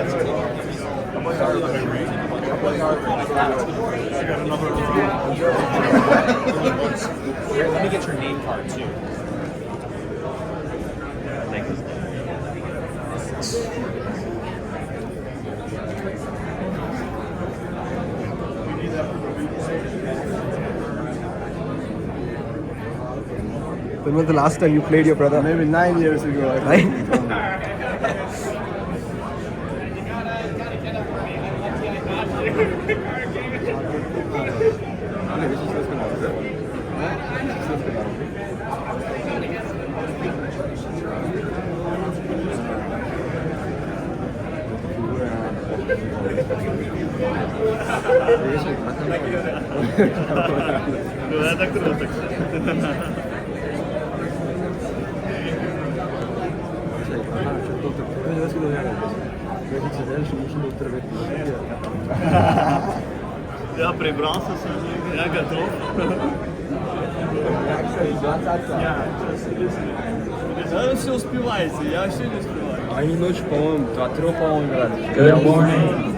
Let me get your name card too. Thank you. When was the last time you played your brother? Maybe 9 years ago. I think. 9? Я прибрался, я готов. Да, все успеваете, я вообще не успеваю. Они ночью, по-моему, 2-3, по-моему, играли. Good morning.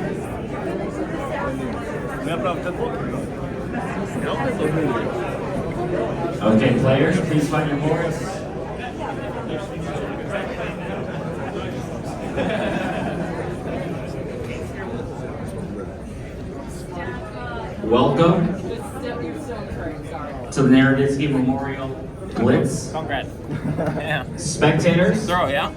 У меня, правда, готов. Okay, players, please find your boards. Welcome to the Naroditsky Memorial Blitz. Congrats. Yeah. Spectators, Throw, yeah?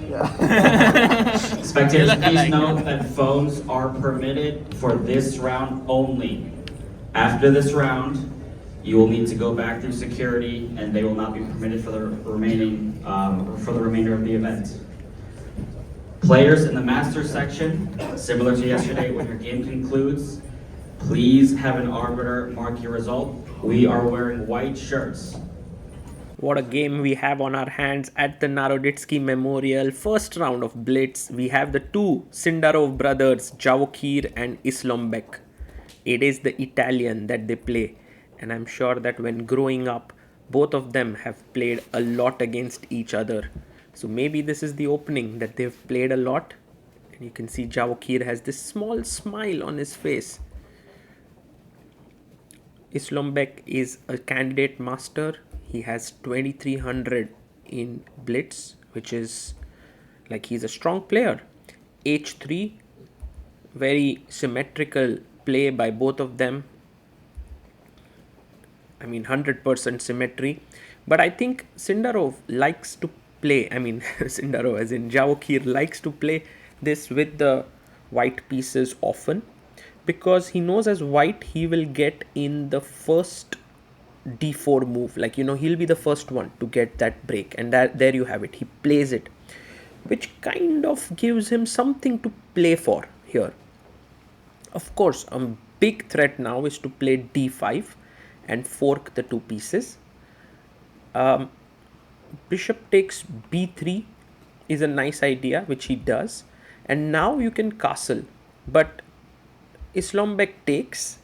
spectators, You look please alike. note that phones are permitted for this round only. After this round, you will need to go back through security, and they will not be permitted for the remainder of the event. Players in the master section, similar to yesterday, when your game concludes, please have an arbiter mark your result. We are wearing white shirts. What a game we have on our hands at the Naroditsky Memorial. First round of Blitz. We have the two Sindarov brothers, Javokhir and Islombek. It is the Italian that they play. And I'm sure that when growing up, both of them have played a lot against each other. So maybe this is the opening that they've played a lot. And you can see Javokhir has this small smile on his face. Islombek is a candidate master. He has 2300 in Blitz, which is like he's a strong player. H3, very symmetrical play by both of them. I mean 100% symmetry. But I think Sindarov likes to play, Sindarov as in Javokhir likes to play this with the white pieces often, because he knows as white he will get in the first d4 move, like he'll be the first one to get that break, and there you have it. He plays it, which kind of gives him something to play for here. Of course, a big threat now is to play d5 and fork the two pieces. Bishop takes b3 is a nice idea, which he does, and now you can castle, but Islombek takes.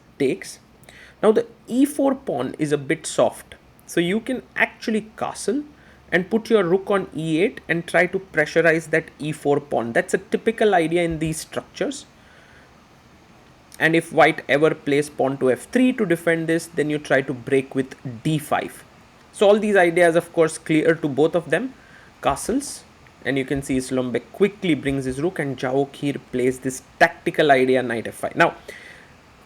Now the e4 pawn is a bit soft, so you can actually castle and put your rook on e8 and try to pressurize that e4 pawn. That's a typical idea in these structures. And if white ever plays pawn to f3 to defend this, then you try to break with d5. So all these ideas, of course, clear to both of them. Castles, and you can see Islombek quickly brings his rook, and Javokhir plays this tactical idea, knight f5. Now,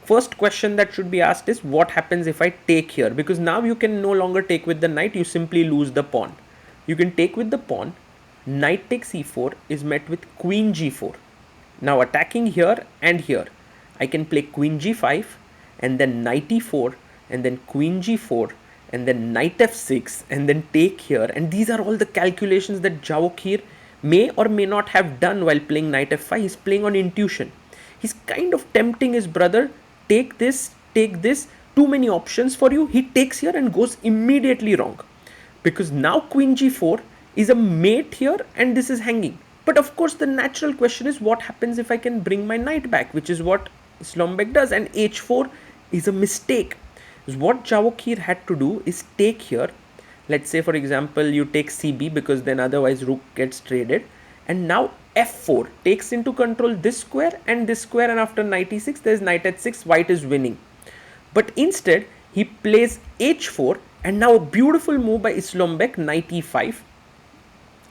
first question that should be asked is, what happens if I take here? Because now you can no longer take with the knight, you simply lose the pawn. You can take with the pawn, knight takes e4 is met with queen g4. Now attacking here and here, I can play queen g5 and then knight e4 and then queen g4 and then knight f6 and then take here. And these are all the calculations that Javokhir may or may not have done while playing knight f5. He's playing on intuition. He's kind of tempting his brother, take this, too many options for you. He takes here and goes immediately wrong, because now queen g4 is a mate here and this is hanging. But of course the natural question is, what happens if I can bring my knight back, which is what Islombek does, and h4 is a mistake. What Javokhir had to do is take here. Let's say for example you take cb, because then otherwise rook gets traded, and now f4 takes into control this square and this square, and after knight e6 there is knight h6, white is winning. But instead he plays h4, and now a beautiful move by Islombek, knight e5.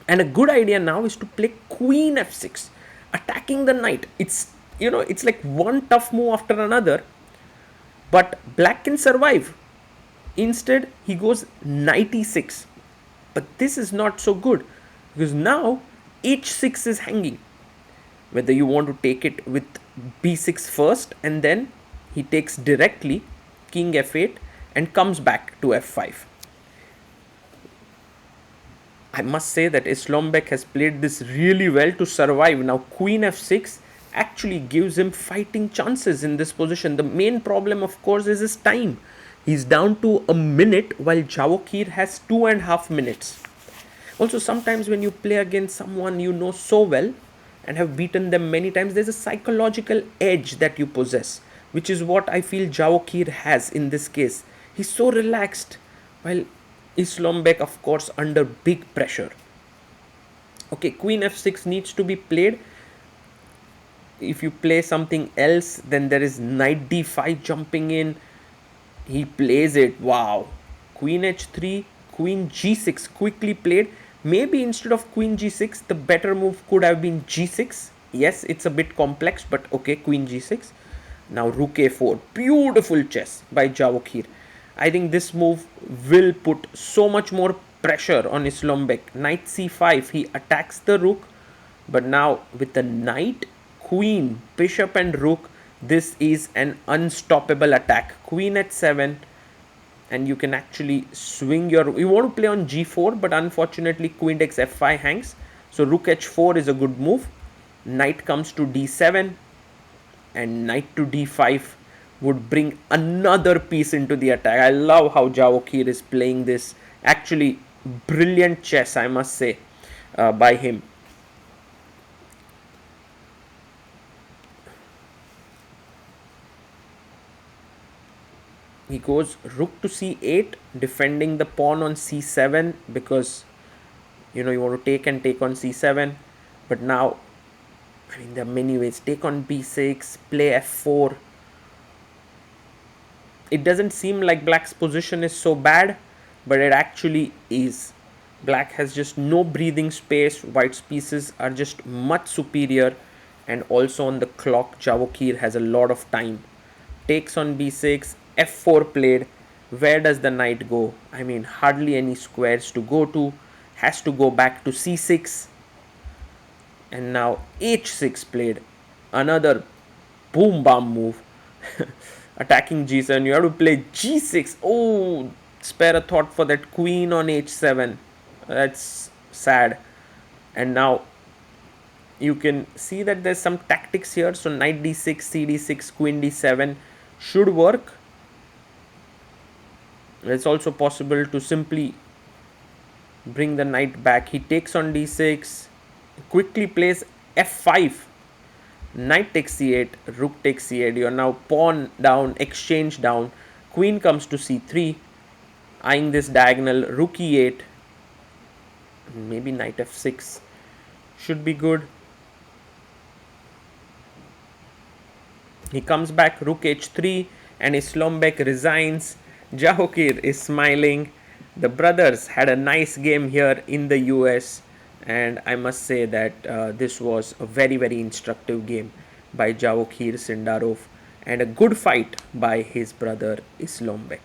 And a good idea now is to play queen f6, attacking the knight. It's, you know, it's like one tough move after another, but black can survive. Instead he goes knight e6, but this is not so good because now h6 is hanging. Whether you want to take it with b6 first and then he takes directly king f8 and comes back to f5. I must say that Islombek has played this really well to survive. Now queen f6 actually gives him fighting chances in this position. The main problem, of course, is his time. He's down to a minute while Javokhir has 2.5 minutes. Also, sometimes when you play against someone you know so well and have beaten them many times, there's a psychological edge that you possess, which is what I feel Javokhir has in this case. He's so relaxed, while Islombek, of course, under big pressure. Okay, queen f6 needs to be played. If you play something else, then there is knight d5 jumping in. He plays it. Wow. Queen h3, queen g6 quickly played. Maybe instead of queen g6, the better move could have been g6. Yes, it's a bit complex, but okay, queen g6. Now rook a4. Beautiful chess by Javokhir. I think this move will put so much more pressure on Islombek. Knight c5, he attacks the rook, but now with the knight, queen, bishop and rook, this is an unstoppable attack. Queen h7, and you can actually swing your... You want to play on g4, but unfortunately queen takes f5 hangs. So rook h4 is a good move. Knight comes to d7, and knight to d5 would bring another piece into the attack. I love how Javokhir is playing this. Actually, brilliant chess, I must say, by him. He goes rook to c8, defending the pawn on c7 because, you know, you want to take and take on c7. But now, I mean, there are many ways. Take on b6, play f4. It doesn't seem like black's position is so bad, but it actually is. Black has just no breathing space. White's pieces are just much superior, and also on the clock, Javokhir has a lot of time. Takes on b6, f4 played. Where does the knight go? I mean, hardly any squares to go to. Has to go back to c6. And now h6 played. Another boom bam move. Attacking g7. You have to play g6. Oh, spare a thought for that queen on h7. That's sad. And now you can see that there's some tactics here. So knight d6, cd6, queen d7 should work. It's also possible to simply bring the knight back. He takes on d6, quickly plays f5. Knight takes c8, rook takes c8. You are now pawn down, exchange down. Queen comes to c3, eyeing this diagonal. Rook e8, maybe knight f6 should be good. He comes back, rook h3, and Islombek resigns. Javokhir is smiling. The brothers had a nice game here in the US, and I must say that this was a very, very instructive game by Javokhir Sindarov, and a good fight by his brother Islombek.